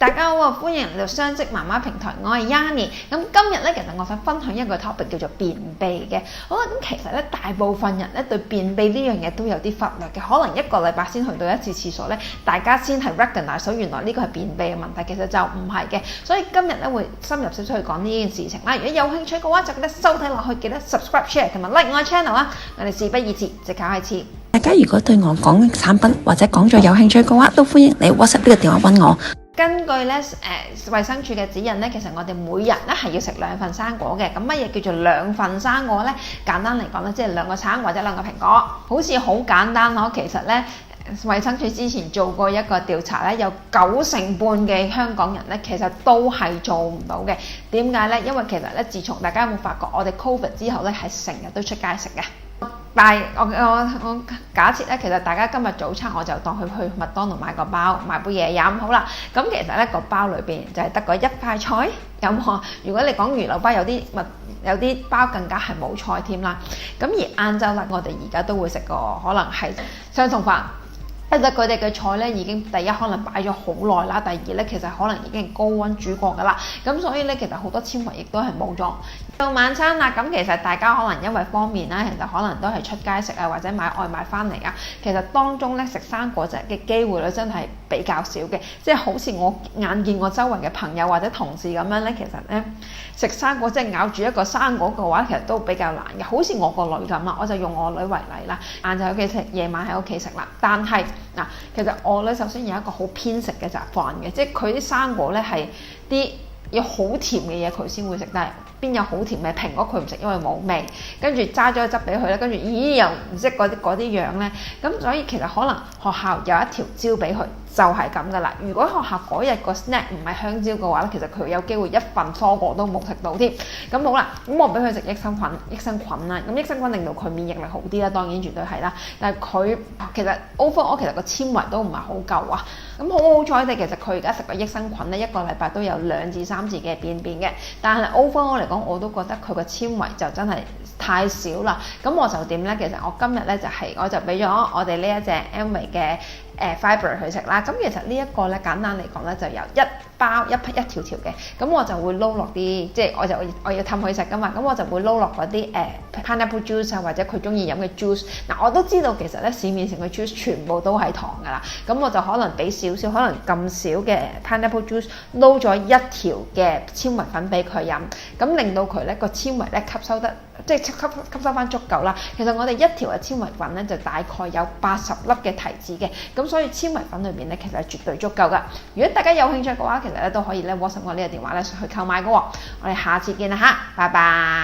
大家好啊，歡迎嚟到雙職媽媽平台，我係 Yanni。咁今日咧，其實我想分享一個 topic 叫做便秘嘅。好啦，咁其實咧，大部分人咧對便秘呢樣嘢都有啲忽略嘅，可能一個禮拜先去到一次廁所咧，大家先係 recognize 到原來呢個係便秘嘅問題，其實就唔係嘅。所以今日咧會深入少少去講呢件事情啦。如果有興趣嘅話，就記得收睇落去，記得 subscribe、share 同埋 like 我嘅 channel 啦。我哋事不宜遲，即刻開始。大家如果對我講嘅產品或者講座有興趣嘅話，都歡迎你 WhatsApp 呢個電話揾我。根據咧衛生署嘅指引咧，其實我哋每人咧係要食2份生果嘅。咁乜嘢叫做2份生果咧？簡單嚟講咧，即係2個橙或者2個蘋果，好似好簡單咯。其實咧，衛生署之前做過一個調查咧，有90%半嘅香港人咧，其實都係做唔到嘅。點解咧？因為其實咧，自從大家有冇發覺，我哋 Covid 之後咧，係成日都出街食嘅。但係我假設咧，其實大家今日早餐我就當佢去麥當勞買個包，買杯嘢飲好啦。咁其實咧個包裏邊就係得個1塊菜，有冇？如果你講魚柳包，有啲包更加係冇菜添啦。咁而晏晝啦，我哋而家都會食個可能係雙餸飯。其實佢哋嘅菜咧已經第一可能擺咗好耐啦，第二咧其實可能已經高溫煮過噶啦，咁所以咧其實好多纖維亦都係冇咗。到晚餐啦，咁其實大家可能因為方便啦，其實可能都係出街食啊，或者買外賣翻嚟啊。其實當中咧食生果仔嘅機會率真係比較少嘅，即係好似我眼見我周圍嘅朋友或者同事咁樣咧，其實咧食生果即係咬住一個生果嘅話，其實都比較難嘅。好似我個女咁啦，我就用我女為例啦，晏晝喺屋企食，夜晚喺屋企食啦，但係嗱，其實我女首先有一個好偏食嘅習慣嘅，即係佢啲生果咧係啲有好甜嘅嘢佢先會食，但係邊有好甜嘅蘋果佢唔食，因為冇味。跟住揸咗個汁俾佢咧，跟住咦又唔識嗰啲樣咧，咁所以其實可能學校有一條蕉俾佢就係咁噶啦。如果學校嗰日個 snack 唔係香蕉嘅話咧，其實佢有機會1份蔬果都冇食到添。咁好啦，咁我俾佢食益生菌啦，咁益生菌令到佢免疫力好啲啦，當然絕對係啦。但係佢其實 overall 其實個纖維都唔係好夠啊。咁好彩地，其實佢而家食個益生菌咧，1個禮拜都有2至3次嘅便便嘅。但係 overall 嚟講，我都覺得佢個纖維就真係太少啦。咁我就點咧？其實我今日咧我就俾咗我哋呢一隻 Amway 嘅fiber 去食啦。咁其實呢一個咧簡單嚟講咧，就由一包一條條嘅。咁我就會撈落啲，即係我要氹佢食噶嘛。咁我就會撈落嗰啲pineapple juice 啊，或者佢中意飲嘅 juice。嗱，我都知道其實咧市面上嘅 juice 全部都係糖噶啦。咁我就可能俾少少，可能咁少嘅 pineapple juice 撈咗1條嘅纖維粉俾佢飲，咁令到佢咧個纖維咧吸收得即係吸收翻足夠啦。其實我哋1條嘅纖維粉咧就大概有80粒嘅提子嘅，咁所以纖維粉裏邊咧其實係絕對足夠噶。如果大家有興趣嘅話，其實咧都可以咧 WhatsApp 我呢個電話咧去購買噶。我哋下次見啦吓，拜拜。